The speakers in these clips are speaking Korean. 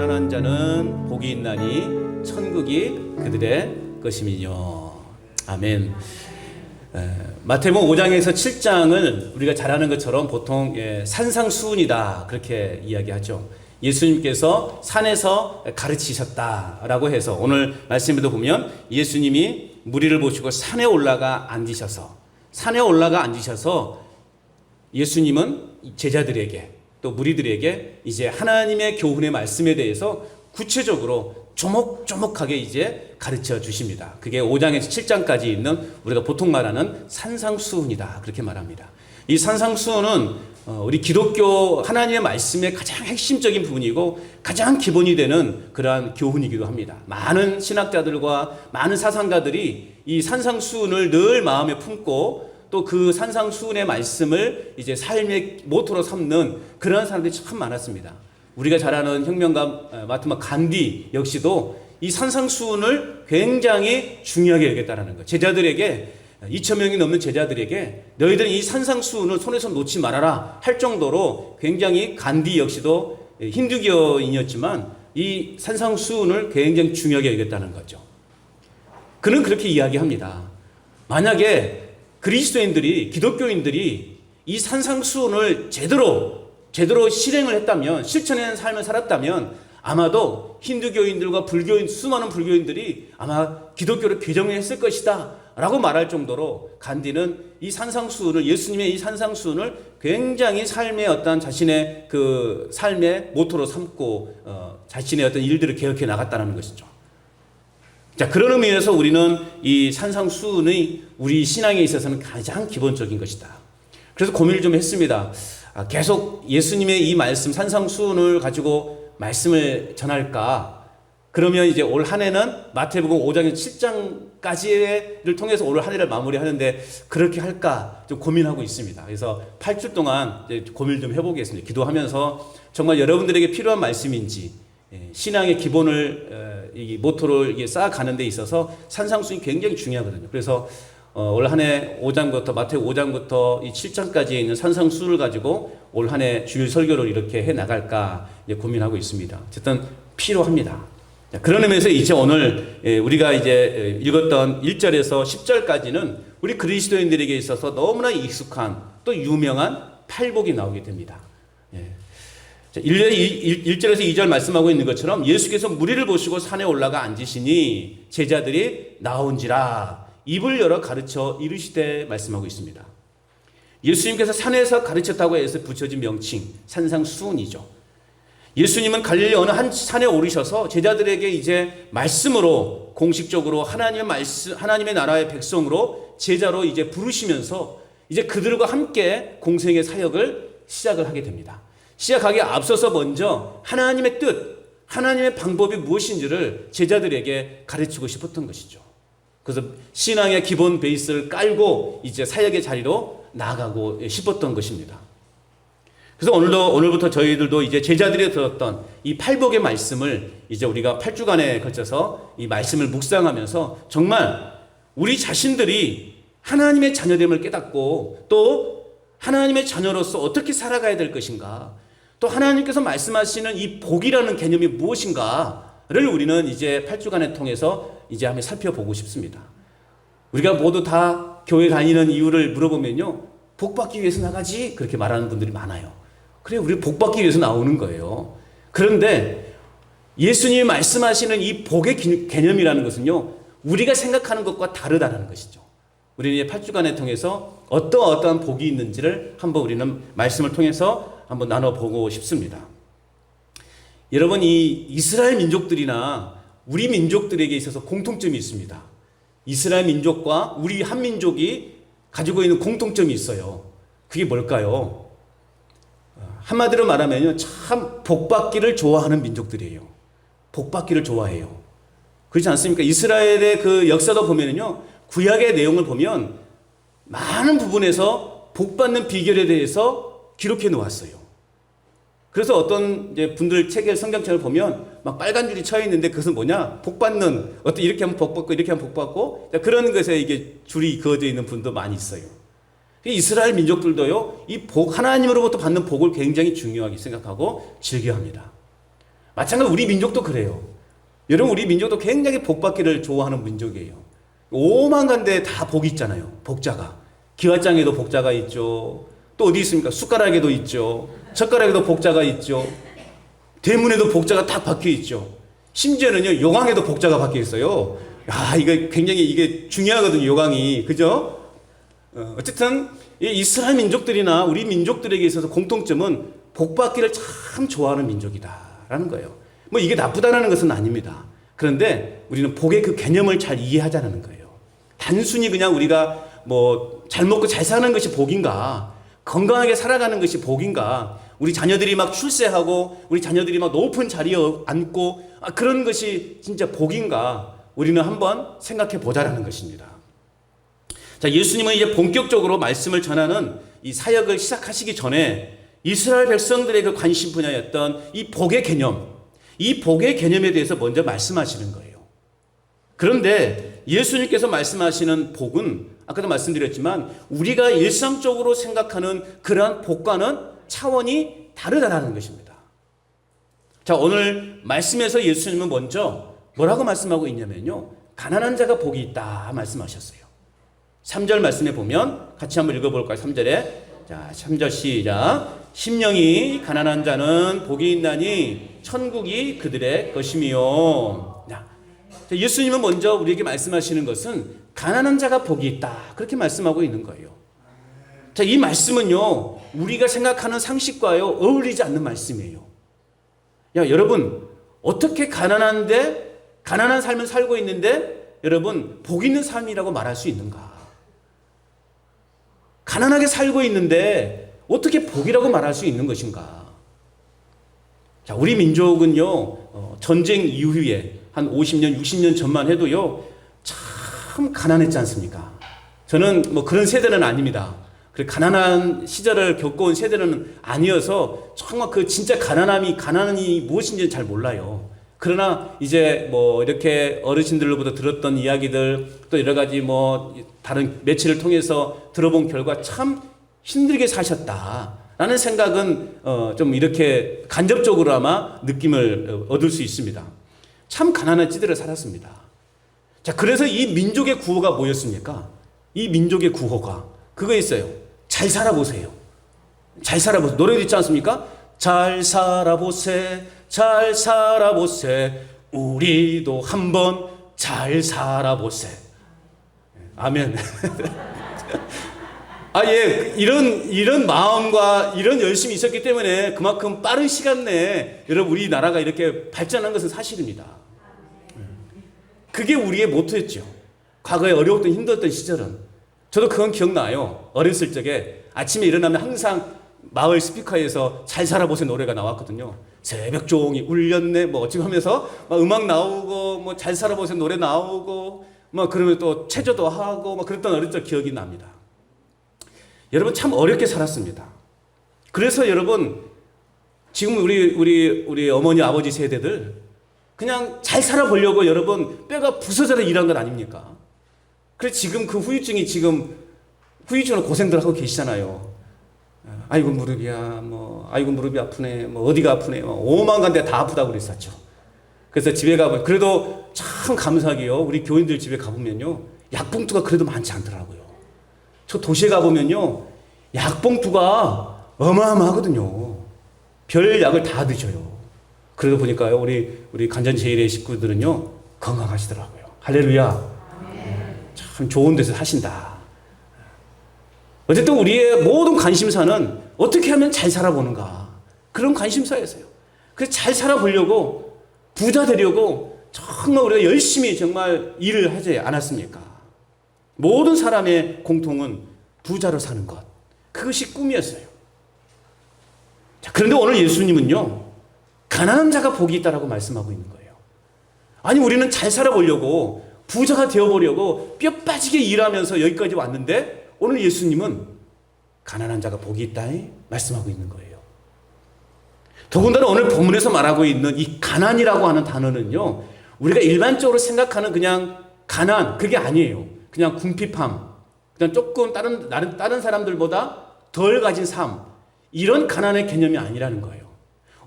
가난한 자는 복이 있나니 천국이 그들의 것이미요. 아멘. 마태복음 5장에서 7장을 우리가 잘 아는 것처럼 보통 산상수훈이다 그렇게 이야기하죠. 예수님께서 산에서 가르치셨다라고 해서 오늘 말씀에도 보면 예수님이 무리를 보시고 산에 올라가 앉으셔서 예수님은 제자들에게 또 무리들에게 이제 하나님의 교훈의 말씀에 대해서 구체적으로 조목조목하게 이제 가르쳐 주십니다. 그게 5장에서 7장까지 있는 우리가 보통 말하는 산상수훈이다 그렇게 말합니다. 이 산상수훈은 우리 기독교 하나님의 말씀의 가장 핵심적인 부분이고 가장 기본이 되는 그러한 교훈이기도 합니다. 많은 신학자들과 많은 사상가들이 이 산상수훈을 늘 마음에 품고 또 그 산상수훈의 말씀을 이제 삶의 모토로 삼는 그런 사람들이 참 많았습니다. 우리가 잘 아는 혁명가 마하트마 간디 역시도 이 산상수훈을 굉장히 중요하게 여겼다는 거예요. 제자들에게 2,000명이 넘는 제자들에게 너희들은 이 산상수훈을 손에서 놓지 말아라 할 정도로 굉장히 간디 역시도 힌두교인이었지만 이 산상수훈을 굉장히 중요하게 여겼다는 거죠. 그는 그렇게 이야기합니다. 만약에 그리스도인들이 기독교인들이 이 산상수훈을 제대로 실행을 했다면 실천하는 삶을 살았다면 아마도 힌두교인들과 수많은 불교인들이 아마 기독교를 개종했을 것이다 라고 말할 정도로 간디는 이 산상수훈을 예수님의 이 산상수훈을 굉장히 삶의 어떤 자신의 그 삶의 모토로 삼고 자신의 어떤 일들을 개혁해 나갔다는 것이죠. 자, 그런 의미에서 우리는 이 산상수훈이 우리 신앙에 있어서는 가장 기본적인 것이다. 그래서 고민을 좀 했습니다. 계속 예수님의 이 말씀 산상수훈을 가지고 말씀을 전할까? 그러면 이제 올 한 해는 마태복음 5장에서 7장까지를 통해서 올 한 해를 마무리하는데 그렇게 할까 좀 고민하고 있습니다. 그래서 8주 동안 이제 고민을 좀 해보겠습니다. 기도하면서 정말 여러분들에게 필요한 말씀인지 신앙의 기본을 이 모토를 쌓아가는 데 있어서 산상수훈이 굉장히 중요하거든요. 그래서 올 한 해 5장부터 마태복음 5장부터 이 7장까지에 있는 산상수훈을 가지고 올 한 해 주일 설교를 이렇게 해 나갈까 고민하고 있습니다. 어쨌든 필요합니다. 그런 의미에서 이제 오늘 우리가 이제 읽었던 1절에서 10절까지는 우리 그리스도인들에게 있어서 너무나 익숙한 또 유명한 팔복이 나오게 됩니다. 1절에서 2절 말씀하고 있는 것처럼 예수께서 무리를 보시고 산에 올라가 앉으시니 제자들이 나온지라 입을 열어 가르쳐 이르시되 말씀하고 있습니다. 예수님께서 산에서 가르쳤다고 해서 붙여진 명칭 산상수훈이죠. 예수님은 갈릴리 어느 한 산에 오르셔서 제자들에게 이제 말씀으로 공식적으로 하나님의 나라의 백성으로 제자로 이제 부르시면서 이제 그들과 함께 공생의 사역을 시작을 하게 됩니다. 시작하기에 앞서서 먼저 하나님의 뜻, 하나님의 방법이 무엇인지를 제자들에게 가르치고 싶었던 것이죠. 그래서 신앙의 기본 베이스를 깔고 이제 사역의 자리로 나아가고 싶었던 것입니다. 그래서 오늘부터 저희들도 이제 제자들이 들었던 이 팔복의 말씀을 이제 우리가 8주간에 걸쳐서 이 말씀을 묵상하면서 정말 우리 자신들이 하나님의 자녀됨을 깨닫고 또 하나님의 자녀로서 어떻게 살아가야 될 것인가, 또 하나님께서 말씀하시는 이 복이라는 개념이 무엇인가를 우리는 이제 8주간을 통해서 이제 한번 살펴보고 싶습니다. 우리가 모두 다 교회 다니는 이유를 물어보면요, 복 받기 위해서 나가지 그렇게 말하는 분들이 많아요. 그래, 우리 복 받기 위해서 나오는 거예요. 그런데 예수님이 말씀하시는 이 복의 개념이라는 것은요, 우리가 생각하는 것과 다르다는 것이죠. 우리는 이제 8주간을 통해서 어떠한 복이 있는지를 한번 우리는 말씀을 통해서 한번 나눠보고 싶습니다. 여러분, 이 이스라엘 민족들이나 우리 민족들에게 있어서 공통점이 있습니다. 이스라엘 민족과 우리 한민족이 가지고 있는 공통점이 있어요. 그게 뭘까요? 한마디로 말하면요, 참 복받기를 좋아하는 민족들이에요. 복받기를 좋아해요. 그렇지 않습니까? 이스라엘의 그 역사도 보면요, 구약의 내용을 보면 많은 부분에서 복받는 비결에 대해서 기록해 놓았어요. 그래서 어떤 이제 분들 책의 성경책을 보면 막 빨간 줄이 쳐 있는데 그것은 뭐냐? 복받는, 이렇게 하면 복받고 이렇게 하면 복받고 그런 것에 이게 줄이 그어져 있는 분도 많이 있어요. 이스라엘 민족들도요, 이 복, 하나님으로부터 받는 복을 굉장히 중요하게 생각하고 즐겨합니다. 마찬가지로 우리 민족도 그래요. 여러분, 우리 민족도 굉장히 복받기를 좋아하는 민족이에요. 오만 간데 다 복이 있잖아요. 복자가. 기와장에도 복자가 있죠. 또 어디 있습니까? 숟가락에도 있죠. 젓가락에도 복자가 있죠. 대문에도 복자가 딱 박혀 있죠. 심지어는요, 요강에도 복자가 박혀 있어요. 야, 이거 굉장히 이게 중요하거든요, 요강이. 그죠? 어쨌든 이 이스라엘 민족들이나 우리 민족들에게 있어서 공통점은 복받기를 참 좋아하는 민족이다라는 거예요. 뭐 이게 나쁘다는 것은 아닙니다. 그런데 우리는 복의 그 개념을 잘 이해하자는 거예요. 단순히 그냥 우리가 뭐 잘 먹고 잘 사는 것이 복인가, 건강하게 살아가는 것이 복인가, 우리 자녀들이 막 출세하고 우리 자녀들이 막 높은 자리에 앉고 그런 것이 진짜 복인가, 우리는 한번 생각해 보자라는 것입니다. 자, 예수님은 이제 본격적으로 말씀을 전하는 이 사역을 시작하시기 전에 이스라엘 백성들의 그 관심 분야였던 이 복의 개념, 이 복의 개념에 대해서 먼저 말씀하시는 거예요. 그런데 예수님께서 말씀하시는 복은 아까도 말씀드렸지만 우리가 일상적으로 생각하는 그러한 복과는 차원이 다르다는 것입니다. 자, 오늘 말씀에서 예수님은 먼저 뭐라고 말씀하고 있냐면요, 가난한 자가 복이 있다 말씀하셨어요. 3절 말씀에 보면 같이 한번 읽어볼까요? 3절에. 자, 3절 시작. 심령이 가난한 자는 복이 있나니 천국이 그들의 것이며. 자, 예수님은 먼저 우리에게 말씀하시는 것은 가난한 자가 복이 있다, 그렇게 말씀하고 있는 거예요. 자, 이 말씀은요, 우리가 생각하는 상식과요 어울리지 않는 말씀이에요. 야, 여러분, 어떻게 가난한 삶을 살고 있는데 여러분 복 있는 삶이라고 말할 수 있는가? 가난하게 살고 있는데 어떻게 복이라고 말할 수 있는 것인가? 자, 우리 민족은요, 전쟁 이후에 한 50년, 60년 전만 해도요, 참 가난했지 않습니까? 저는 뭐 그런 세대는 아닙니다. 그래, 가난한 시절을 겪어온 세대는 아니어서 정말 그 진짜 가난이 무엇인지는 잘 몰라요. 그러나 이제 뭐 이렇게 어르신들로부터 들었던 이야기들, 또 여러 가지 뭐 다른 매체를 통해서 들어본 결과 참 힘들게 사셨다라는 생각은 좀 이렇게 간접적으로 아마 느낌을 얻을 수 있습니다. 참 가난한 찌들어 살았습니다. 자, 그래서 이 민족의 구호가 뭐였습니까? 이 민족의 구호가 그거 있어요. 잘 살아보세요. 잘 살아보세요. 노래도 있지 않습니까? 잘 살아보세, 잘 살아보세, 우리도 한번 잘 살아보세. 아멘. 예, 이런 마음과 이런 열심이 있었기 때문에 그만큼 빠른 시간 내에 여러분 우리나라가 이렇게 발전한 것은 사실입니다. 그게 우리의 모토였죠. 과거에 어려웠던 힘들었던 시절은. 저도 그건 기억나요. 어렸을 적에 아침에 일어나면 항상 마을 스피커에서 잘 살아보세요 노래가 나왔거든요. 새벽 종이 울렸네 뭐 어찌 하면서 막 음악 나오고 뭐 잘 살아보세요 노래 나오고 뭐 그러면 또 체조도 하고 막 그랬던 어렸던 기억이 납니다. 여러분 참 어렵게 살았습니다. 그래서 여러분 지금 우리 어머니 아버지 세대들 그냥 잘 살아보려고 여러분 뼈가 부서져서 일한 것 아닙니까? 그래서 지금 그 후유증으로 고생들 하고 계시잖아요. 아이고 무릎이야, 뭐 아이고 무릎이 아프네, 뭐 어디가 아프네, 뭐 오만 간데 다 아프다고 그랬었죠. 그래서 집에 가보면 그래도 참 감사하게요. 우리 교인들 집에 가보면요 약봉투가 그래도 많지 않더라고요. 저 도시에 가보면요 약봉투가 어마어마하거든요. 별 약을 다 드셔요. 그러다 보니까요 우리 간전제일의 식구들은요 건강하시더라고요. 할렐루야. 참 좋은 데서 사신다. 어쨌든 우리의 모든 관심사는 어떻게 하면 잘 살아보는가, 그런 관심사였어요. 그래서 잘 살아보려고 부자 되려고 정말 우리가 열심히 정말 일을 하지 않았습니까? 모든 사람의 공통은 부자로 사는 것, 그것이 꿈이었어요. 자, 그런데 오늘 예수님은요 가난한 자가 복이 있다라고 말씀하고 있는 거예요. 아니 우리는 잘 살아보려고 부자가 되어보려고 뼈 빠지게 일하면서 여기까지 왔는데 오늘 예수님은 가난한 자가 복이 있다 말씀하고 있는 거예요. 더군다나 오늘 본문에서 말하고 있는 이 가난이라고 하는 단어는요 우리가 일반적으로 생각하는 그냥 가난, 그게 아니에요. 그냥 궁핍함, 그냥 조금 다른 사람들보다 덜 가진 삶, 이런 가난의 개념이 아니라는 거예요.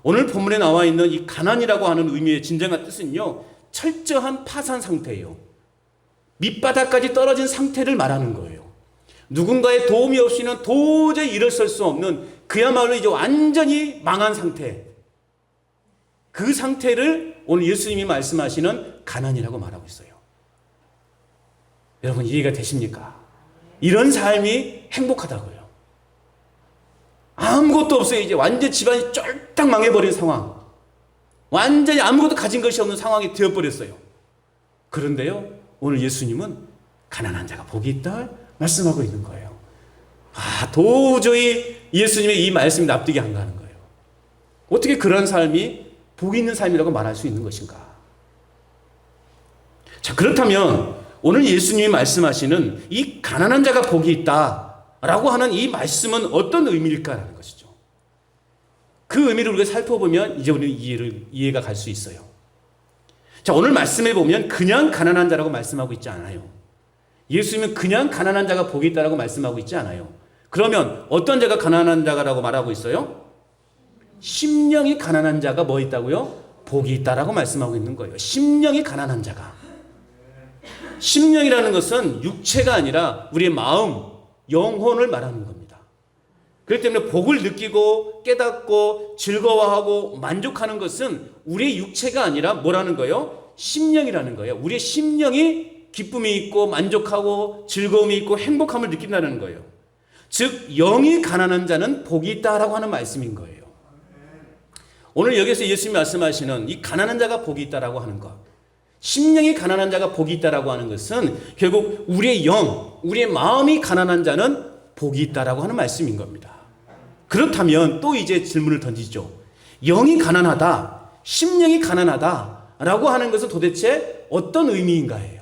오늘 본문에 나와 있는 이 가난이라고 하는 의미의 진정한 뜻은요, 철저한 파산 상태예요. 밑바닥까지 떨어진 상태를 말하는 거예요. 누군가의 도움이 없이는 도저히 일어설 수 없는, 그야말로 이제 완전히 망한 상태. 그 상태를 오늘 예수님이 말씀하시는 가난이라고 말하고 있어요. 여러분, 이해가 되십니까? 이런 삶이 행복하다고요. 아무것도 없어요. 이제 완전 집안이 쫄딱 망해버린 상황. 완전히 아무것도 가진 것이 없는 상황이 되어버렸어요. 그런데요, 오늘 예수님은 가난한 자가 복이 있다 말씀하고 있는 거예요. 도저히 예수님의 이 말씀이 납득이 안 가는 거예요. 어떻게 그런 삶이 복이 있는 삶이라고 말할 수 있는 것인가? 자, 그렇다면 오늘 예수님이 말씀하시는 이 가난한 자가 복이 있다라고 하는 이 말씀은 어떤 의미일까라는 것이죠. 그 의미를 우리가 살펴보면 이제 우리는 이해가 갈 수 있어요. 자, 오늘 말씀에 보면 그냥 가난한 자라고 말씀하고 있지 않아요. 예수님은 그냥 가난한 자가 복이 있다라고 말씀하고 있지 않아요. 그러면 어떤 자가 가난한 자라고 말하고 있어요? 심령이 가난한 자가 뭐 있다고요? 복이 있다라고 말씀하고 있는 거예요. 심령이 가난한 자가. 심령이라는 것은 육체가 아니라 우리의 마음, 영혼을 말하는 겁니다. 그렇기 때문에 복을 느끼고 깨닫고 즐거워하고 만족하는 것은 우리의 육체가 아니라 뭐라는 거예요? 심령이라는 거예요. 우리의 심령이 기쁨이 있고 만족하고 즐거움이 있고 행복함을 느낀다는 거예요. 즉 영이 가난한 자는 복이 있다라고 하는 말씀인 거예요. 오늘 여기서 예수님이 말씀하시는 이 가난한 자가 복이 있다라고 하는 것, 심령이 가난한 자가 복이 있다라고 하는 것은 결국 우리의 영, 우리의 마음이 가난한 자는 복이 있다라고 하는 말씀인 겁니다. 그렇다면 또 이제 질문을 던지죠. 영이 가난하다, 심령이 가난하다라고 하는 것은 도대체 어떤 의미인가예요?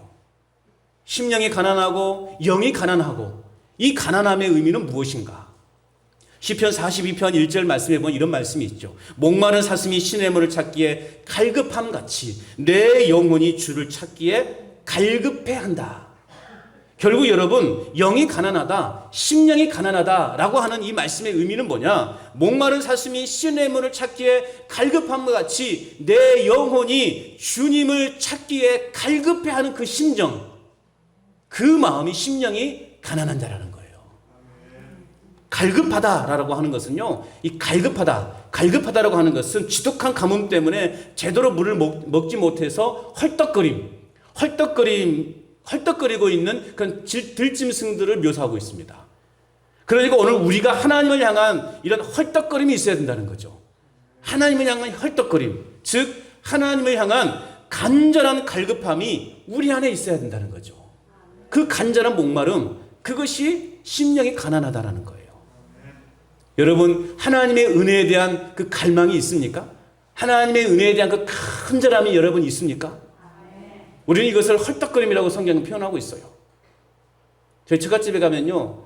심령이 가난하고 영이 가난하고 이 가난함의 의미는 무엇인가? 시편 42편 1절 말씀에 보면 이런 말씀이 있죠. 목마른 사슴이 시냇물을 찾기에 갈급함같이 내 영혼이 주를 찾기에 갈급해한다. 결국 여러분, 영이 가난하다, 심령이 가난하다라고 하는 이 말씀의 의미는 뭐냐? 목마른 사슴이 시냇물을 찾기에 갈급함과 같이 내 영혼이 주님을 찾기에 갈급해하는 그 심정, 그 마음이 심령이 가난한 자라는 거예요. 갈급하다라고 하는 것은요, 이 갈급하다라고 하는 것은 지독한 가뭄 때문에 제대로 물을 먹지 못해서 헐떡거리고 있는 그런 들짐승들을 묘사하고 있습니다. 그러니까 오늘 우리가 하나님을 향한 이런 헐떡거림이 있어야 된다는 거죠. 하나님을 향한 헐떡거림, 즉 하나님을 향한 간절한 갈급함이 우리 안에 있어야 된다는 거죠. 그 간절한 목마름, 그것이 심령이 가난하다라는 거예요. 여러분, 하나님의 은혜에 대한 그 갈망이 있습니까? 하나님의 은혜에 대한 그 간절함이 여러분 있습니까? 우리는 이것을 헐떡거림이라고 성경은 표현하고 있어요. 저희 처갓집에 가면요,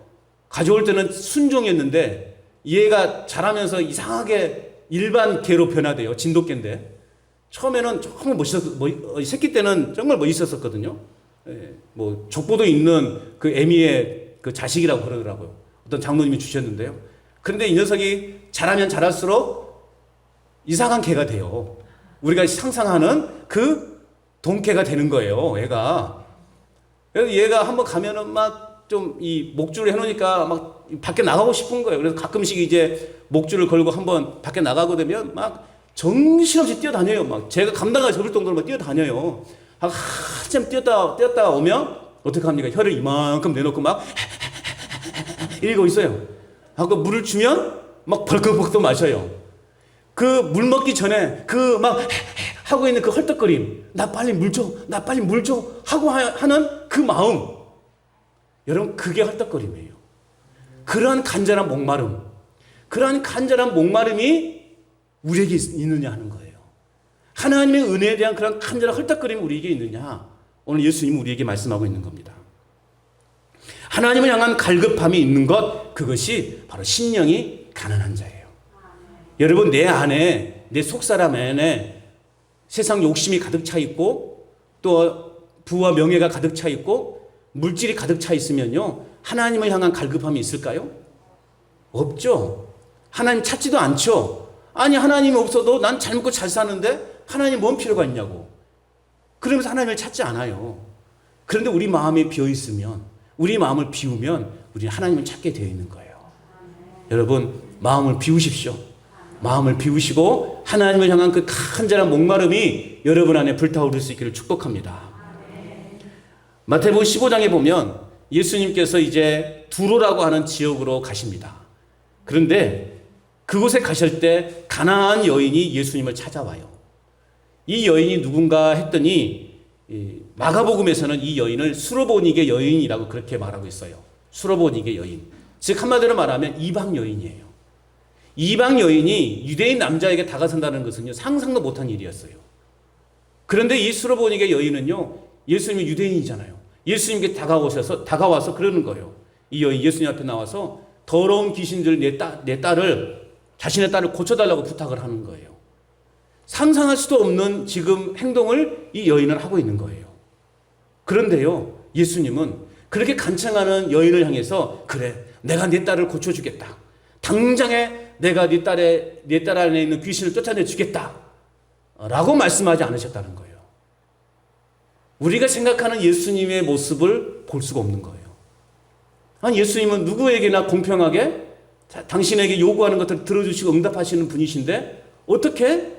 가져올 때는 순종이었는데 얘가 자라면서 이상하게 일반 개로 변화돼요. 진돗개인데 처음에는 정말 새끼 때는 정말 멋있었거든요. 뭐 족보도 있는 그 애미의 그 자식이라고 그러더라고요. 어떤 장로님이 주셨는데요. 그런데 이 녀석이 자라면 자랄수록 이상한 개가 돼요. 우리가 상상하는 그 동개가 되는 거예요, 얘가. 그래서 얘가 한번 가면은 막 좀 이 목줄을 해놓으니까 막 밖에 나가고 싶은 거예요. 그래서 가끔씩 이제 목줄을 걸고 한번 밖에 나가고 되면 막 정신없이 뛰어다녀요. 막 제가 감당하기 어려울 정도로 막 뛰어다녀요. 한참 뛰었다 오면 어떻게 합니까? 혀를 이만큼 내놓고 막 이러고 있어요. 하고 물을 주면 막 벌컥벌컥 마셔요. 그 물 먹기 전에 그 막 하고 있는 그 헐떡거림, 나 빨리 물 줘 하고 하는 그 마음, 여러분, 그게 헐떡거림이에요. 그러한 간절한 목마름이 우리에게 있느냐 하는 거예요. 하나님의 은혜에 대한 그런 간절한 헐떡거림이 우리에게 있느냐, 오늘 예수님은 우리에게 말씀하고 있는 겁니다. 하나님을 향한 갈급함이 있는 것, 그것이 바로 심령이 가난한 자예요. 여러분, 내 안에, 내 속사람 안에 세상 욕심이 가득 차 있고 또 부와 명예가 가득 차 있고 물질이 가득 차 있으면요, 하나님을 향한 갈급함이 있을까요? 없죠. 하나님 찾지도 않죠. 아니 하나님이 없어도 난 잘 먹고 잘 사는데 하나님 뭔 필요가 있냐고. 그러면서 하나님을 찾지 않아요. 그런데 우리 마음이 비어있으면, 우리 마음을 비우면 우리는 하나님을 찾게 되어 있는 거예요. 여러분, 마음을 비우십시오. 마음을 비우시고 하나님을 향한 그 간절한 목마름이 여러분 안에 불타오를 수 있기를 축복합니다. 마태복음 15장에 보면 예수님께서 이제 두로라고 하는 지역으로 가십니다. 그런데 그곳에 가실 때 가나안 여인이 예수님을 찾아와요. 이 여인이 누군가 했더니 마가복음에서는 이 여인을 수로보니게 여인이라고 그렇게 말하고 있어요. 수로보니게 여인. 즉 한마디로 말하면 이방 여인이에요. 이방 여인이 유대인 남자에게 다가선다는 것은요, 상상도 못한 일이었어요. 그런데 이 수로보니게 여인은요, 예수님이 유대인이잖아요. 예수님께 다가와서 그러는 거예요. 이 여인 예수님 앞에 나와서 더러운 귀신들 자신의 딸을 고쳐달라고 부탁을 하는 거예요. 상상할 수도 없는 지금 행동을 이 여인은 하고 있는 거예요. 그런데요, 예수님은 그렇게 간청하는 여인을 향해서 그래, 내가 네 딸을 고쳐주겠다. 당장에 내가 네 딸 안에 있는 귀신을 쫓아내 주겠다. 라고 말씀하지 않으셨다는 거예요. 우리가 생각하는 예수님의 모습을 볼 수가 없는 거예요. 아니, 예수님은 누구에게나 공평하게 당신에게 요구하는 것들을 들어주시고 응답하시는 분이신데 어떻게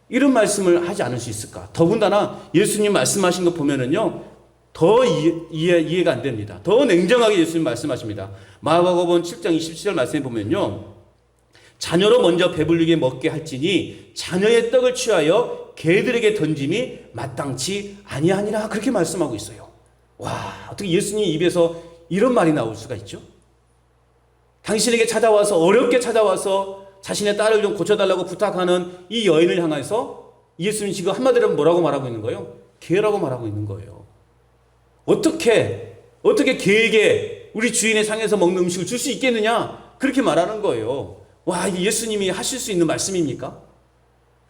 이런 말씀을 하지 않을 수 있을까? 더군다나 예수님 말씀하신 거 보면은요, 더 이해가 안 됩니다. 더 냉정하게 예수님 말씀하십니다. 마가복음 7장 27절 말씀에 보면요, 자녀로 먼저 배불리게 먹게 할지니 자녀의 떡을 취하여 개들에게 던짐이 마땅치 아니하니라, 그렇게 말씀하고 있어요. 와, 어떻게 예수님 입에서 이런 말이 나올 수가 있죠? 당신에게 찾아와서, 어렵게 찾아와서 자신의 딸을 좀 고쳐달라고 부탁하는 이 여인을 향해서 예수님 지금 한마디로 뭐라고 말하고 있는 거예요? 개라고 말하고 있는 거예요. 어떻게 개에게 우리 주인의 상에서 먹는 음식을 줄 수 있겠느냐? 그렇게 말하는 거예요. 와, 이게 예수님이 하실 수 있는 말씀입니까?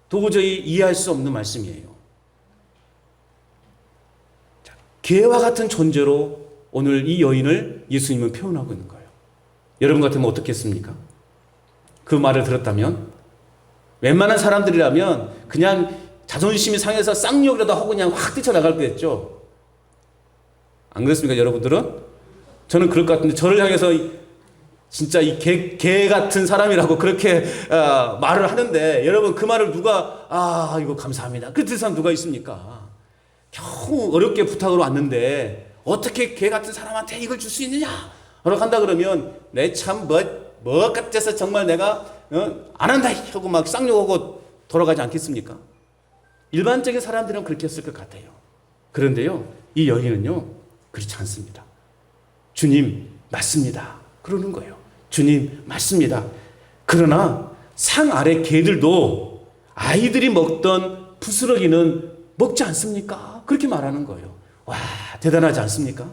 도저히 이해할 수 없는 말씀이에요. 자, 개와 같은 존재로 오늘 이 여인을 예수님은 표현하고 있는 거예요. 여러분 같으면 어떻겠습니까? 그 말을 들었다면 웬만한 사람들이라면 그냥 자존심이 상해서 쌍욕이라도 하고 그냥 확 뛰쳐나갈 거겠죠. 안 그렇습니까, 여러분들은? 저는 그럴 것 같은데, 저를 향해서 진짜 이 개 같은 사람이라고 그렇게 말을 하는데, 여러분 그 말을 누가 이거 감사합니다, 그 사람 누가 있습니까? 겨우 어렵게 부탁으로 왔는데 어떻게 개 같은 사람한테 이걸 줄 수 있느냐 라고 한다 그러면 내 참 뭐 같아서 정말 내가 안 한다 하고 막 쌍욕하고 돌아가지 않겠습니까? 일반적인 사람들은 그렇게 했을 것 같아요. 그런데요, 이 여인은요 그렇지 않습니다. 주님 맞습니다 그러는 거예요. 주님 맞습니다. 그러나 상 아래 개들도 아이들이 먹던 부스러기는 먹지 않습니까? 그렇게 말하는 거예요. 와, 대단하지 않습니까?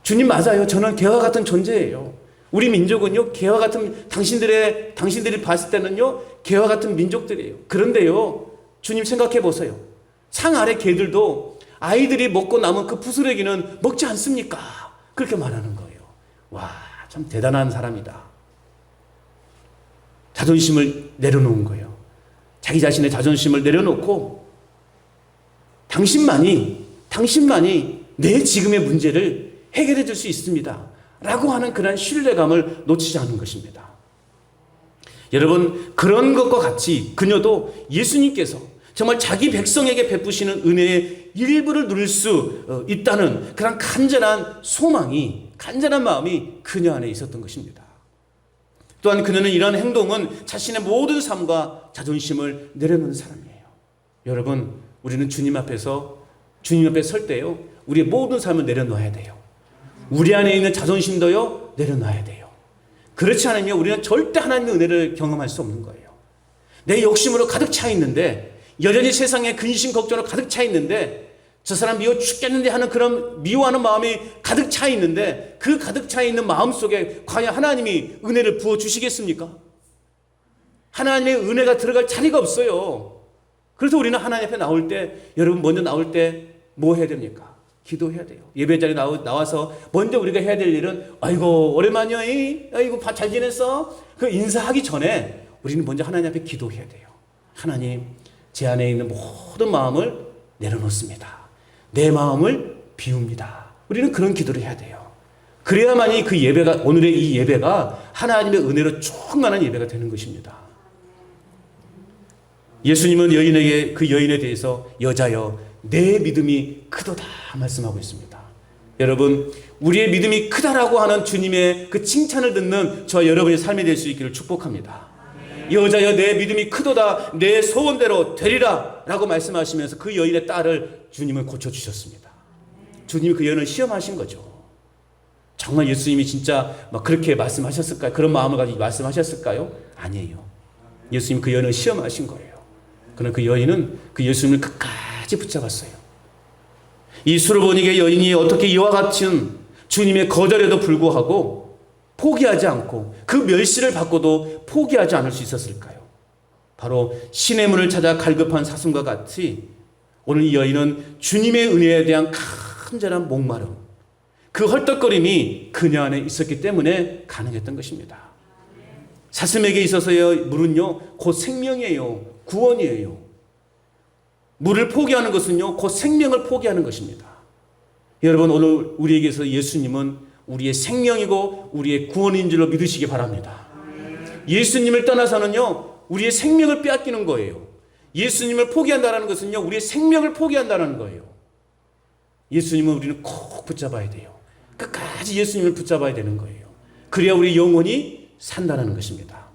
주님 맞아요. 저는 개와 같은 존재예요. 우리 민족은요, 개와 같은, 당신들이 봤을 때는요, 개와 같은 민족들이에요. 그런데요, 주님 생각해 보세요. 상 아래 개들도 아이들이 먹고 남은 그 부스러기는 먹지 않습니까? 그렇게 말하는 거예요. 와, 참 대단한 사람이다. 자존심을 내려놓은 거예요. 자기 자신의 자존심을 내려놓고 당신만이 내 지금의 문제를 해결해 줄 수 있습니다 라고 하는 그런 신뢰감을 놓치지 않는 것입니다. 여러분, 그런 것과 같이 그녀도 예수님께서 정말 자기 백성에게 베푸시는 은혜의 일부를 누릴 수 있다는 그런 간절한 소망이, 간절한 마음이 그녀 안에 있었던 것입니다. 또한 그녀는 이러한 행동은 자신의 모든 삶과 자존심을 내려놓는 사람이에요. 여러분, 우리는 주님 앞에 설 때요, 우리의 모든 삶을 내려놓아야 돼요. 우리 안에 있는 자존심도요, 내려놔야 돼요. 그렇지 않으면 우리는 절대 하나님의 은혜를 경험할 수 없는 거예요. 내 욕심으로 가득 차 있는데, 여전히 세상에 근심 걱정으로 가득 차 있는데, 저 사람 미워 죽겠는데 하는 그런 미워하는 마음이 가득 차 있는데, 그 가득 차 있는 마음 속에 과연 하나님이 은혜를 부어주시겠습니까? 하나님의 은혜가 들어갈 자리가 없어요. 그래서 우리는 하나님 앞에 나올 때, 여러분 먼저 나올 때 뭐 해야 됩니까? 기도해야 돼요. 예배 자리에 나와서 먼저 우리가 해야 될 일은, 아이고 오랜만이야, 아이고 잘 지냈어? 그 인사하기 전에 우리는 먼저 하나님 앞에 기도해야 돼요. 하나님, 제 안에 있는 모든 마음을 내려놓습니다. 내 마음을 비웁니다. 우리는 그런 기도를 해야 돼요. 그래야만이 그 예배가, 오늘의 이 예배가 하나님의 은혜로 충만한 예배가 되는 것입니다. 예수님은 여인에게, 그 여인에 대해서 여자여 내 믿음이 크도다 말씀하고 있습니다. 여러분, 우리의 믿음이 크다라고 하는 주님의 그 칭찬을 듣는 저와 여러분의 삶이 될 수 있기를 축복합니다. 여자여 내 믿음이 크도다, 내 소원대로 되리라 라고 말씀하시면서 그 여인의 딸을 주님은 고쳐주셨습니다. 주님이 그 여인을 시험하신 거죠. 정말 예수님이 진짜 막 그렇게 말씀하셨을까요? 그런 마음을 가지고 말씀하셨을까요? 아니에요. 예수님이 그 여인을 시험하신 거예요. 그러나 그 여인은 그 예수님을 끝까지 붙잡았어요. 이 수르보니게 여인이 어떻게 이와 같은 주님의 거절에도 불구하고 포기하지 않고 그 멸시를 받고도 포기하지 않을 수 있었을까요? 바로 신의 문을 찾아 갈급한 사슴과 같이 오늘 이 여인은 주님의 은혜에 대한 간절한 목마름, 그 헐떡거림이 그녀 안에 있었기 때문에 가능했던 것입니다. 사슴에게 있어서의 물은요, 곧 생명이에요. 구원이에요. 물을 포기하는 것은요, 곧 생명을 포기하는 것입니다. 여러분, 오늘 우리에게서 예수님은 우리의 생명이고 우리의 구원인 줄로 믿으시기 바랍니다. 예수님을 떠나서는요, 우리의 생명을 빼앗기는 거예요. 예수님을 포기한다는 것은요, 우리의 생명을 포기한다는 거예요. 예수님은 우리는 꼭 붙잡아야 돼요. 끝까지 예수님을 붙잡아야 되는 거예요. 그래야 우리 영혼이 산다는 것입니다.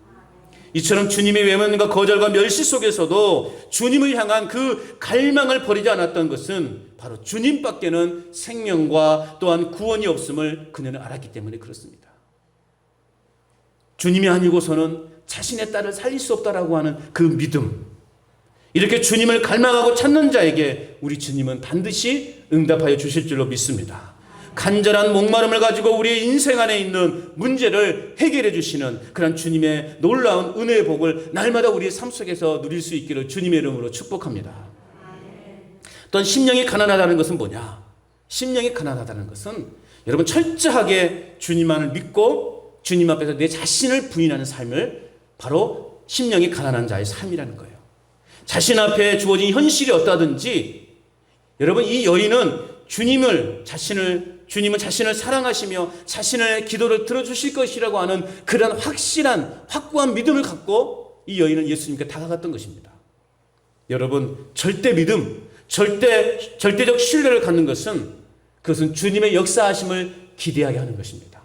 이처럼 주님의 외면과 거절과 멸시 속에서도 주님을 향한 그 갈망을 버리지 않았던 것은 바로 주님밖에는 생명과 또한 구원이 없음을 그녀는 알았기 때문에 그렇습니다. 주님이 아니고서는 자신의 딸을 살릴 수 없다라고 하는 그 믿음, 이렇게 주님을 갈망하고 찾는 자에게 우리 주님은 반드시 응답하여 주실 줄로 믿습니다. 간절한 목마름을 가지고 우리의 인생 안에 있는 문제를 해결해 주시는 그런 주님의 놀라운 은혜의 복을 날마다 우리의 삶 속에서 누릴 수 있기를 주님의 이름으로 축복합니다. 또한 심령이 가난하다는 것은 뭐냐? 심령이 가난하다는 것은 여러분 철저하게 주님만을 믿고 주님 앞에서 내 자신을 부인하는 삶을 바로 심령이 가난한 자의 삶이라는 거예요. 자신 앞에 주어진 현실이 어떠하든지 여러분, 이 여인은 주님은 자신을 사랑하시며 자신의 기도를 들어주실 것이라고 하는 그런 확실한 확고한 믿음을 갖고 이 여인은 예수님께 다가갔던 것입니다. 여러분, 절대 믿음, 절대적 신뢰를 갖는 것은 그것은 주님의 역사하심을 기대하게 하는 것입니다.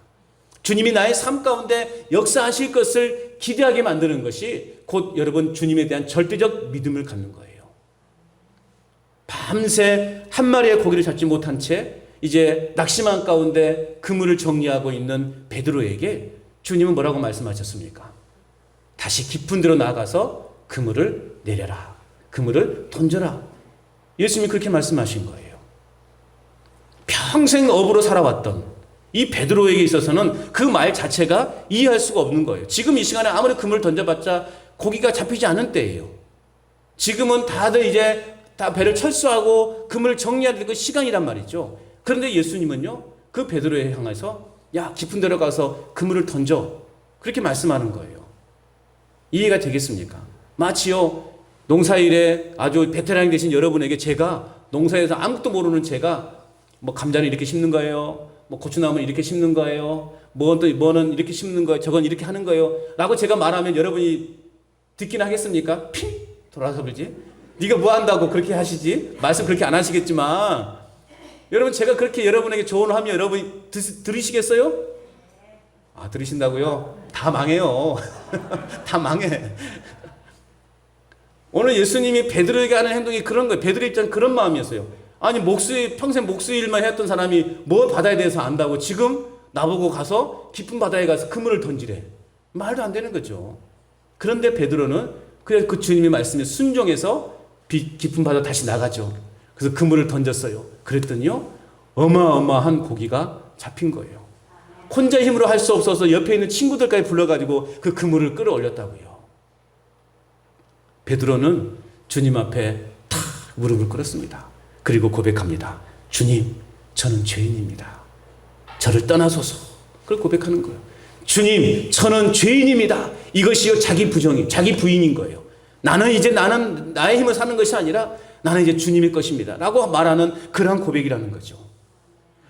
주님이 나의 삶 가운데 역사하실 것을 기대하게 만드는 것이 곧 여러분 주님에 대한 절대적 믿음을 갖는 거예요. 밤새 한 마리의 고기를 잡지 못한 채 이제 낙심한 가운데 그물을 정리하고 있는 베드로에게 주님은 뭐라고 말씀하셨습니까? 다시 깊은 데로 나아가서 그물을 내려라. 그물을 던져라. 예수님이 그렇게 말씀하신 거예요. 평생 어부로 살아왔던 이 베드로에게 있어서는 그 말 자체가 이해할 수가 없는 거예요. 지금 이 시간에 아무리 그물을 던져봤자 고기가 잡히지 않은 때예요. 지금은 다들 이제 다 배를 철수하고 그물을 정리하는 그 시간이란 말이죠. 그런데 예수님은요, 그 베드로에 향해서 야, 깊은 데로 가서 그물을 던져. 그렇게 말씀하는 거예요. 이해가 되겠습니까? 마치요, 농사일에 아주 베테랑이 되신 여러분에게 제가 농사에서 아무것도 모르는 제가 뭐 감자는 이렇게 심는 거예요. 뭐 고추나무는 이렇게 심는 거예요. 뭐는 이렇게 심는 거예요. 저건 이렇게 하는 거예요. 라고 제가 말하면 여러분이 듣긴 하겠습니까? 핑! 돌아서 그러지? 네가 뭐 한다고 그렇게 하시지? 말씀 그렇게 안 하시겠지만 여러분, 제가 그렇게 여러분에게 조언하면 여러분이 들으시겠어요? 아, 들으신다고요? 다 망해요. 다 망해. 오늘 예수님이 베드로에게 하는 행동이 그런 거예요. 베드로 입장은 그런 마음이었어요. 아니, 평생 목수 일만 했던 사람이 뭐 바다에 대해서 안다고 지금 나보고 가서 깊은 바다에 가서 그물을 던지래. 말도 안 되는 거죠. 그런데 베드로는 그래서 그 주님의 말씀에 순종해서 깊은 바다 다시 나가죠. 그래서 그물을 던졌어요. 그랬더니요, 어마어마한 고기가 잡힌 거예요. 혼자 힘으로 할 수 없어서 옆에 있는 친구들까지 불러가지고 그 그물을 끌어올렸다고요. 베드로는 주님 앞에 탁 무릎을 꿇었습니다. 그리고 고백합니다. 주님, 저는 죄인입니다. 저를 떠나소서. 그걸 고백하는 거예요. 주님, 저는 죄인입니다. 이것이요 자기 부정이, 자기 부인인 거예요. 나는 나의 힘을 사는 것이 아니라 나는 이제 주님의 것입니다. 라고 말하는 그러한 고백이라는 거죠.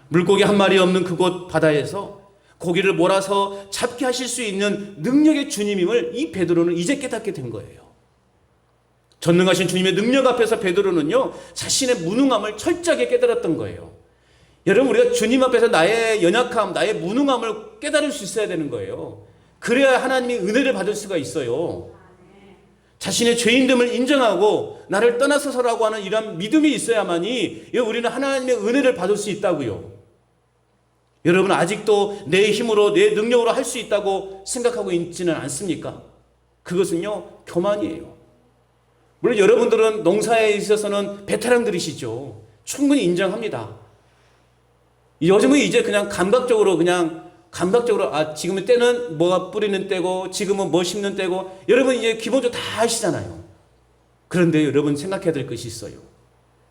물고기 한 마리 없는 그곳 바다에서 고기를 몰아서 잡게 하실 수 있는 능력의 주님임을 이 베드로는 이제 깨닫게 된 거예요. 전능하신 주님의 능력 앞에서 베드로는요, 자신의 무능함을 철저하게 깨달았던 거예요. 여러분, 우리가 주님 앞에서 나의 연약함, 나의 무능함을 깨달을 수 있어야 되는 거예요. 그래야 하나님이 은혜를 받을 수가 있어요. 자신의 죄인됨을 인정하고 나를 떠나서서라고 하는 이런 믿음이 있어야만이 우리는 하나님의 은혜를 받을 수 있다고요. 여러분, 아직도 내 힘으로 내 능력으로 할 수 있다고 생각하고 있지는 않습니까? 그것은요, 교만이에요. 물론 여러분들은 농사에 있어서는 베테랑들이시죠. 충분히 인정합니다. 요즘은 이제 그냥 감각적으로 지금은 때는 뭐가 뿌리는 때고 지금은 뭐 심는 때고 여러분 이제 기본적으로 다 아시잖아요. 그런데 여러분 생각해야 될 것이 있어요.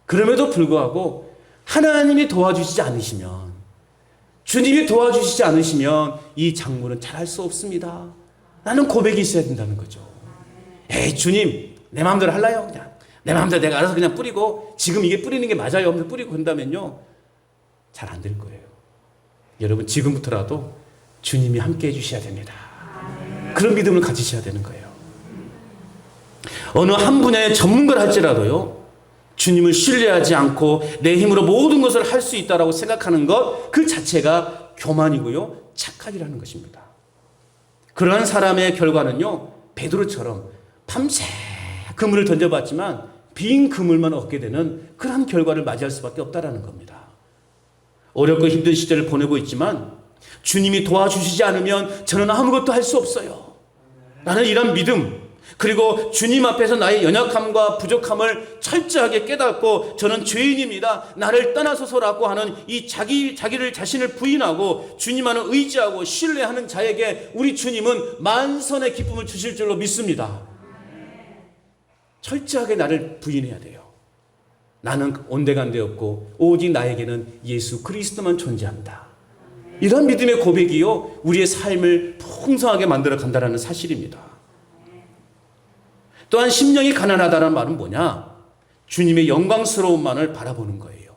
그럼에도 불구하고 하나님이 도와주시지 않으시면, 주님이 도와주시지 않으시면 이 작물은 자랄 수 없습니다. 라는 고백이 있어야 된다는 거죠. 에이, 주님, 내 마음대로 할라요? 그냥 내 마음대로 내가 알아서 그냥 뿌리고 지금 이게 뿌리는 게 맞아요? 뿌리고 한다면요, 잘 안 될 거예요. 여러분, 지금부터라도 주님이 함께 해주셔야 됩니다. 그런 믿음을 가지셔야 되는 거예요. 어느 한 분야의 전문가를 할지라도요, 주님을 신뢰하지 않고 내 힘으로 모든 것을 할 수 있다라고 생각하는 것, 그 자체가 교만이고요, 착각이라는 것입니다. 그러한 사람의 결과는요, 베드로처럼 밤새 그물을 던져봤지만 빈 그물만 얻게 되는 그런 결과를 맞이할 수밖에 없다라는 겁니다. 어렵고 힘든 시절을 보내고 있지만 주님이 도와주시지 않으면 저는 아무것도 할 수 없어요. 라는 이런 믿음, 그리고 주님 앞에서 나의 연약함과 부족함을 철저하게 깨닫고 저는 죄인입니다, 나를 떠나소서라고 하는 이 자신을 부인하고 주님 안을 의지하고 신뢰하는 자에게 우리 주님은 만선의 기쁨을 주실 줄로 믿습니다. 철저하게 나를 부인해야 돼요. 나는 온데간데 없고 오직 나에게는 예수 그리스도만 존재한다. 이런 믿음의 고백이요, 우리의 삶을 풍성하게 만들어 간다는 사실입니다. 또한 심령이 가난하다는 말은 뭐냐? 주님의 영광스러움만을 바라보는 거예요.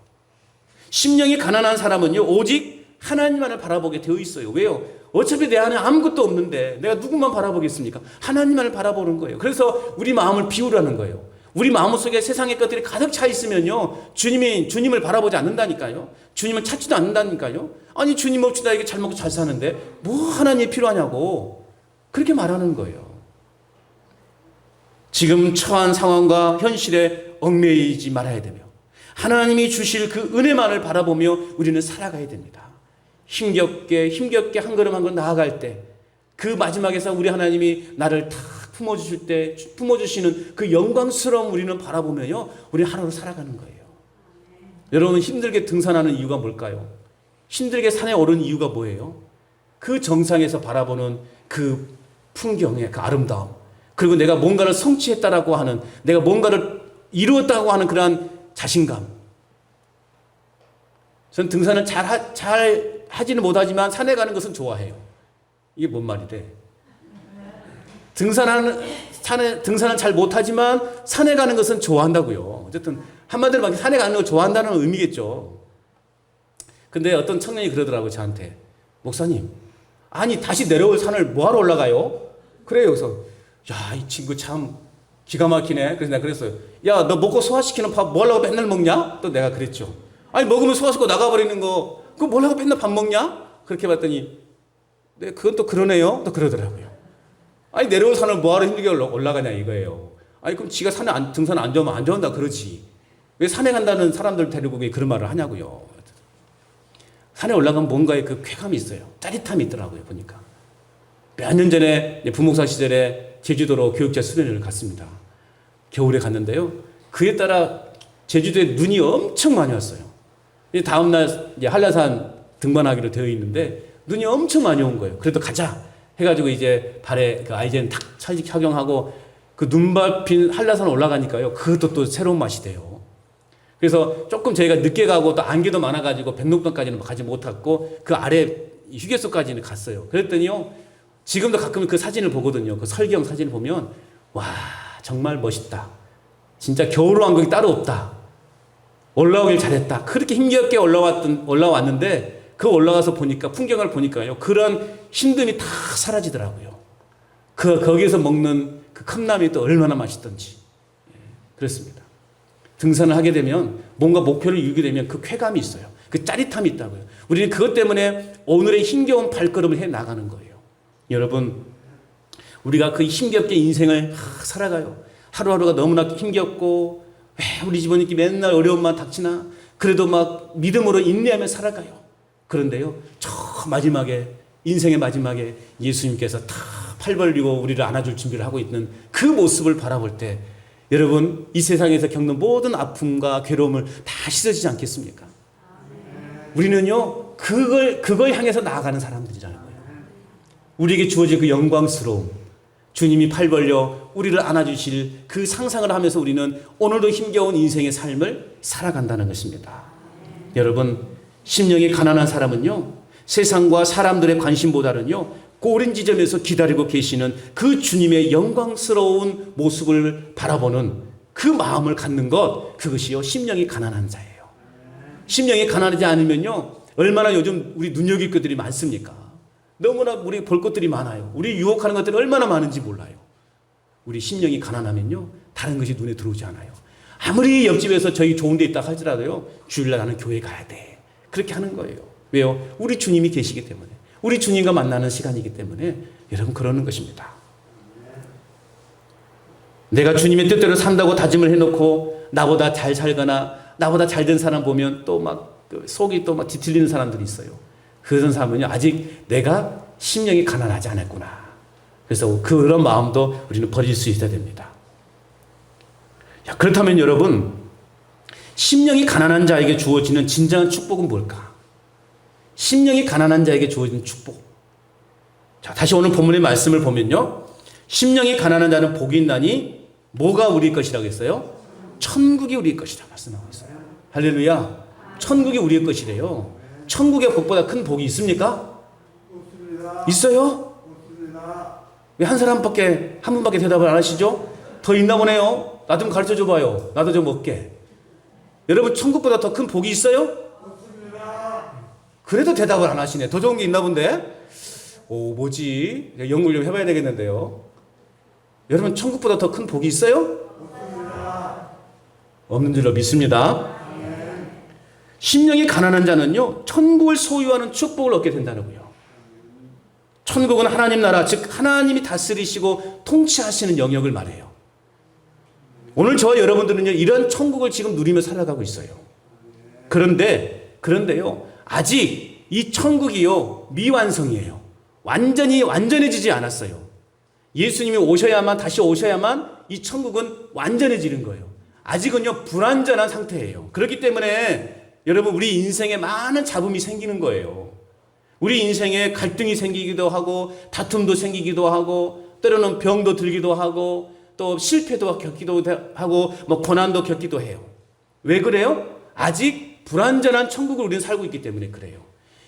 심령이 가난한 사람은요, 오직 하나님만을 바라보게 되어 있어요. 왜요? 어차피 내 안에 아무것도 없는데 내가 누구만 바라보겠습니까? 하나님만을 바라보는 거예요. 그래서 우리 마음을 비우라는 거예요. 우리 마음속에 세상의 것들이 가득 차 있으면요, 주님을 바라보지 않는다니까요. 주님을 찾지도 않는다니까요. 아니, 주님 없이 나에게 잘 먹고 잘 사는데 뭐 하나님이 필요하냐고 그렇게 말하는 거예요. 지금 처한 상황과 현실에 얽매이지 말아야 되며 하나님이 주실 그 은혜만을 바라보며 우리는 살아가야 됩니다. 힘겹게 한 걸음 한 걸음 나아갈 때 그 마지막에서 우리 하나님이 나를 다 품어주시는 그 영광스러움 우리는 바라보며요, 우리 하루를 살아가는 거예요. 여러분, 힘들게 등산하는 이유가 뭘까요? 힘들게 산에 오르는 이유가 뭐예요? 그 정상에서 바라보는 그 풍경의 그 아름다움, 그리고 내가 뭔가를 성취했다라고 하는, 내가 뭔가를 이루었다고 하는 그러한 자신감. 저는 등산을 잘 하지는 못하지만 산에 가는 것은 좋아해요. 이게 뭔 말이 돼? 등산을 잘 못하지만 산에 가는 것은 좋아한다고요. 어쨌든 한마디로 말해 산에 가는 걸 좋아한다는 의미겠죠. 근데 어떤 청년이 그러더라고요, 저한테. 목사님, 아니 다시 내려올 산을 뭐하러 올라가요? 그래요. 그래서 야, 이 친구 참 기가 막히네. 그래서 내가 그랬어요. 야, 너 먹고 소화시키는 밥 뭐 하려고 맨날 먹냐? 또 내가 그랬죠. 아니, 먹으면 소화시키고 나가버리는 거 그거 뭐 하려고 맨날 밥 먹냐? 그렇게 봤더니 네, 그건 또 그러네요. 또 그러더라고요. 아니, 내려올 산을 뭐하러 힘들게 올라가냐 이거예요. 아니, 그럼 지가 등산 안 좋으면 안 좋아한다 그러지. 왜 산에 간다는 사람들 데리고 왜 그런 말을 하냐고요. 산에 올라가면 뭔가의 그 쾌감이 있어요. 짜릿함이 있더라고요, 보니까. 몇 년 전에 부목사 시절에 제주도로 교육자 수련회를 갔습니다. 겨울에 갔는데요, 그에 따라 제주도에 눈이 엄청 많이 왔어요. 다음날 한라산 등반하기로 되어 있는데 눈이 엄청 많이 온 거예요. 그래도 가자 해가지고 이제 발에 그 아이젠 탁 착용하고 그 눈 밟힌 한라산 올라가니까요, 그것도 또 새로운 맛이 돼요. 그래서 조금 저희가 늦게 가고 또 안개도 많아가지고 백록당까지는 가지 못했고 그 아래 휴게소까지는 갔어요. 그랬더니요, 지금도 가끔 그 사진을 보거든요. 그 설경 사진을 보면, 와, 정말 멋있다. 진짜 겨울왕국이 따로 없다. 올라오길 잘했다. 그렇게 힘겹게 올라왔는데, 그 올라가서 보니까, 풍경을 보니까요, 그런 힘듦이 다 사라지더라고요. 거기에서 먹는 그 컵라면이 또 얼마나 맛있던지. 그렇습니다. 등산을 하게 되면, 뭔가 목표를 이루게 되면 그 쾌감이 있어요. 그 짜릿함이 있다고요. 우리는 그것 때문에 오늘의 힘겨운 발걸음을 해 나가는 거예요. 여러분, 우리가 그 힘겹게 인생을 살아가요. 하루하루가 너무나 힘겹고, 왜 우리 집은 이렇게 맨날 어려움만 닥치나? 그래도 막 믿음으로 인내하며 살아가요. 그런데요, 저 마지막에, 인생의 마지막에 예수님께서 다 팔 벌리고 우리를 안아줄 준비를 하고 있는 그 모습을 바라볼 때, 여러분, 이 세상에서 겪는 모든 아픔과 괴로움을 다 씻어지지 않겠습니까? 우리는요, 그걸 향해서 나아가는 사람들이라는 거예요. 우리에게 주어진 그 영광스러움, 주님이 팔 벌려 우리를 안아주실 그 상상을 하면서 우리는 오늘도 힘겨운 인생의 삶을 살아간다는 것입니다. 여러분, 심령이 가난한 사람은요, 세상과 사람들의 관심보다는요, 고른 지점에서 기다리고 계시는 그 주님의 영광스러운 모습을 바라보는 그 마음을 갖는 것, 그것이요, 심령이 가난한 자예요. 심령이 가난하지 않으면요, 얼마나 요즘 우리 눈여길 것들이 많습니까? 너무나 우리 볼 것들이 많아요. 우리 유혹하는 것들이 얼마나 많은지 몰라요. 우리 심령이 가난하면요, 다른 것이 눈에 들어오지 않아요. 아무리 옆집에서 저희 좋은 데 있다 할지라도요, 주일날 나는 교회 가야 돼. 그렇게 하는 거예요. 왜요? 우리 주님이 계시기 때문에. 우리 주님과 만나는 시간이기 때문에 여러분, 그러는 것입니다. 내가 주님의 뜻대로 산다고 다짐을 해놓고 나보다 잘 살거나 나보다 잘된 사람 보면 또 막 속이 또 막 뒤틀리는 사람들이 있어요. 그런 사람은요, 아직 내가 심령이 가난하지 않았구나. 그래서 그런 마음도 우리는 버릴 수 있어야 됩니다. 그렇다면 여러분, 심령이 가난한 자에게 주어지는 진정한 축복은 뭘까? 심령이 가난한 자에게 주어지는 축복. 자, 다시 오늘 본문의 말씀을 보면요, 심령이 가난한 자는 복이 있나니 뭐가 우리 것이라고 했어요? 천국이 우리 것이라 말씀하고 있어요. 할렐루야. 천국이 우리의 것이래요. 천국의 복보다 큰 복이 있습니까? 없습니다. 있어요? 없습니다. 왜 한 분밖에 대답을 안 하시죠? 더 있나 보네요. 나 좀 가르쳐 줘봐요. 나도 좀 먹게. 여러분, 천국보다 더 큰 복이 있어요? 없습니다. 그래도 대답을 안 하시네. 더 좋은 게 있나 본데? 오, 뭐지? 연구를 좀 해봐야 되겠는데요. 여러분, 천국보다 더 큰 복이 있어요? 없습니다. 없는 줄로 믿습니다. 심령이 가난한 자는요, 천국을 소유하는 축복을 얻게 된다고요. 천국은 하나님 나라, 즉 하나님이 다스리시고 통치하시는 영역을 말해요. 오늘 저와 여러분들은요, 이런 천국을 지금 누리며 살아가고 있어요. 그런데요, 아직 이 천국이요, 미완성이에요. 완전해지지 않았어요. 예수님이 다시 오셔야만 이 천국은 완전해지는 거예요. 아직은요, 불완전한 상태예요. 그렇기 때문에 여러분, 우리 인생에 많은 잡음이 생기는 거예요. 우리 인생에 갈등이 생기기도 하고, 다툼도 생기기도 하고, 때로는 병도 들기도 하고, 또 실패도 겪기도 하고, 고난도 겪기도 해요. 왜 그래요? 아직 불완전한 천국을 우리는 살고 있기 때문에 그래요.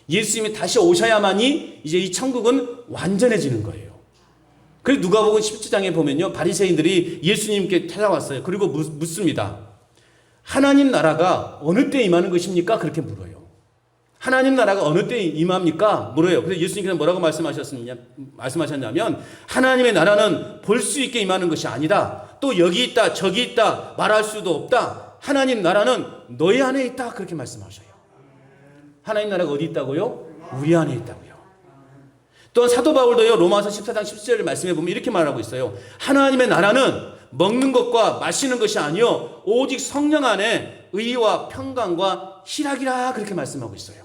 예수님이 다시 오셔야만이 이제 이 천국은 완전해지는 거예요. 그래서 누가복음 17장에 보면요, 바리새인들이 예수님께 찾아왔어요. 그리고 묻습니다. 하나님 나라가 어느 때 임하는 것입니까? 그렇게 물어요. 하나님 나라가 어느 때 임합니까? 물어요. 그래서 예수님께서 뭐라고 말씀하셨냐면, 하나님의 나라는 볼 수 있게 임하는 것이 아니다. 또 여기 있다, 저기 있다, 말할 수도 없다. 하나님 나라는 너희 안에 있다. 그렇게 말씀하셔요. 하나님 나라가 어디 있다고요? 우리 안에 있다고요. 또한 사도 바울도요, 로마서 14장 17절을 말씀해 보면 이렇게 말하고 있어요. 하나님의 나라는 먹는 것과 마시는 것이 아니요, 오직 성령 안에 의와 평강과 희락이라, 그렇게 말씀하고 있어요.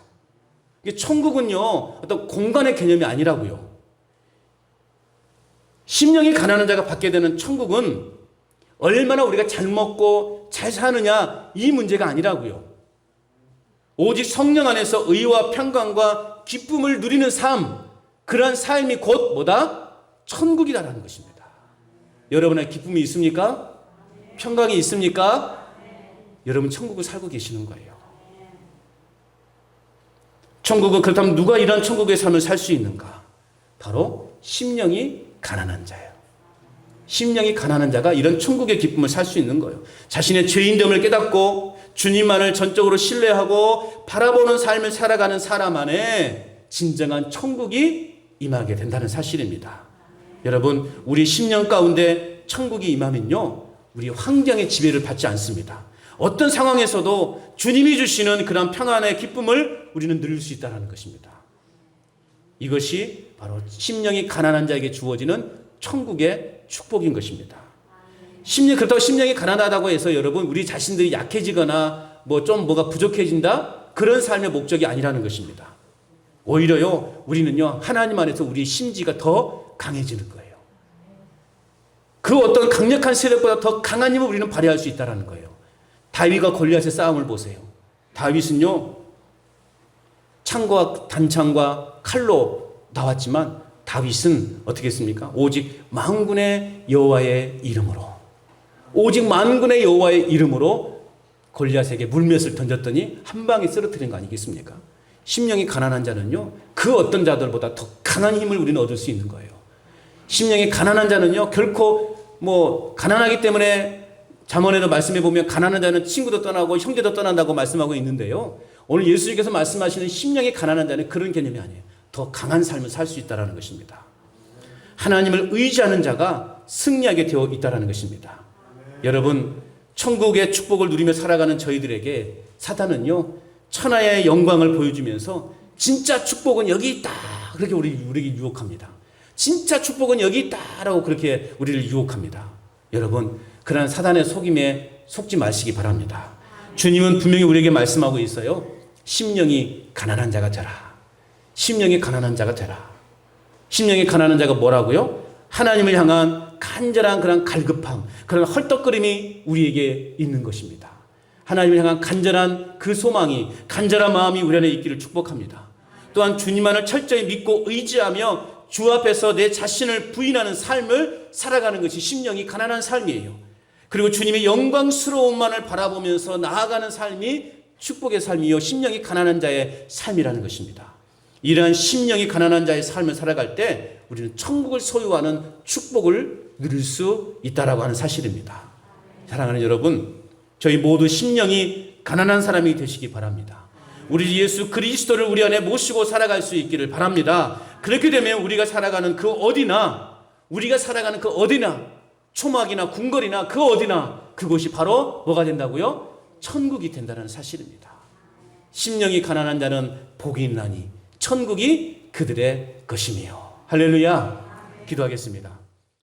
천국은요, 어떤 공간의 개념이 아니라고요. 심령이 가난한 자가 받게 되는 천국은 얼마나 우리가 잘 먹고 잘 사느냐, 이 문제가 아니라고요. 오직 성령 안에서 의와 평강과 기쁨을 누리는 삶, 그러한 삶이 곧 뭐다? 천국이라는 것입니다. 여러분의 기쁨이 있습니까? 평강이 있습니까? 여러분, 천국을 살고 계시는 거예요. 천국은 그렇다면 누가 이런 천국의 삶을 살 수 있는가? 바로 심령이 가난한 자예요. 심령이 가난한 자가 이런 천국의 기쁨을 살 수 있는 거예요. 자신의 죄인됨을 깨닫고 주님만을 전적으로 신뢰하고 바라보는 삶을 살아가는 사람 안에 진정한 천국이 임하게 된다는 사실입니다. 여러분, 우리 심령 가운데 천국이 임하면요, 우리 환경의 지배를 받지 않습니다. 어떤 상황에서도 주님이 주시는 그런 평안의 기쁨을 우리는 누릴 수 있다는 것입니다. 이것이 바로 심령이 가난한 자에게 주어지는 천국의 축복인 것입니다. 그렇다고 심령이 가난하다고 해서 여러분, 우리 자신들이 약해지거나 뭐가 부족해진다, 그런 삶의 목적이 아니라는 것입니다. 오히려요, 우리는요, 하나님 안에서 우리 심지가 더 강해지는 거예요. 그 어떤 강력한 세력보다 더 강한 힘을 우리는 발휘할 수 있다는 거예요. 다윗과 골리앗의 싸움을 보세요. 다윗은요, 창과 단창과 칼로 나왔지만 다윗은 어떻게 했습니까? 오직 만군의 여호와의 이름으로, 오직 만군의 여호와의 이름으로 골리앗에게 물맷을 던졌더니 한 방에 쓰러뜨린 거 아니겠습니까? 심령이 가난한 자는요, 그 어떤 자들보다 더 강한 힘을 우리는 얻을 수 있는 거예요. 심령이 가난한 자는요, 결코 가난하기 때문에 잠언에도 말씀해 보면 가난한 자는 친구도 떠나고 형제도 떠난다고 말씀하고 있는데요, 오늘 예수님께서 말씀하시는 심령이 가난한 자는 그런 개념이 아니에요. 더 강한 삶을 살 수 있다는 것입니다. 하나님을 의지하는 자가 승리하게 되어 있다는 것입니다. 여러분, 천국의 축복을 누리며 살아가는 저희들에게 사단은요, 천하의 영광을 보여주면서 진짜 축복은 여기 있다, 그렇게 우리에게 유혹합니다. 진짜 축복은 여기 있다라고 그렇게 우리를 유혹합니다. 여러분, 그러한 사단의 속임에 속지 마시기 바랍니다. 주님은 분명히 우리에게 말씀하고 있어요. 심령이 가난한 자가 되라. 심령이 가난한 자가 되라. 심령이 가난한 자가 뭐라고요? 하나님을 향한 간절한 그런 갈급함, 그런 헐떡거림이 우리에게 있는 것입니다. 하나님을 향한 간절한 그 소망이, 간절한 마음이 우리 안에 있기를 축복합니다. 또한 주님만을 철저히 믿고 의지하며 주 앞에서 내 자신을 부인하는 삶을 살아가는 것이 심령이 가난한 삶이에요. 그리고 주님의 영광스러움만을 바라보면서 나아가는 삶이 축복의 삶이요, 심령이 가난한 자의 삶이라는 것입니다. 이러한 심령이 가난한 자의 삶을 살아갈 때 우리는 천국을 소유하는 축복을 누릴 수 있다라고 하는 사실입니다. 사랑하는 여러분, 저희 모두 심령이 가난한 사람이 되시기 바랍니다. 우리 예수 그리스도를 우리 안에 모시고 살아갈 수 있기를 바랍니다. 그렇게 되면 우리가 살아가는 그 어디나, 초막이나 궁궐이나 그 어디나, 그곳이 바로 뭐가 된다고요? 천국이 된다는 사실입니다. 심령이 가난한 자는 복이 있나니 천국이 그들의 것이며. 할렐루야. 기도하겠습니다.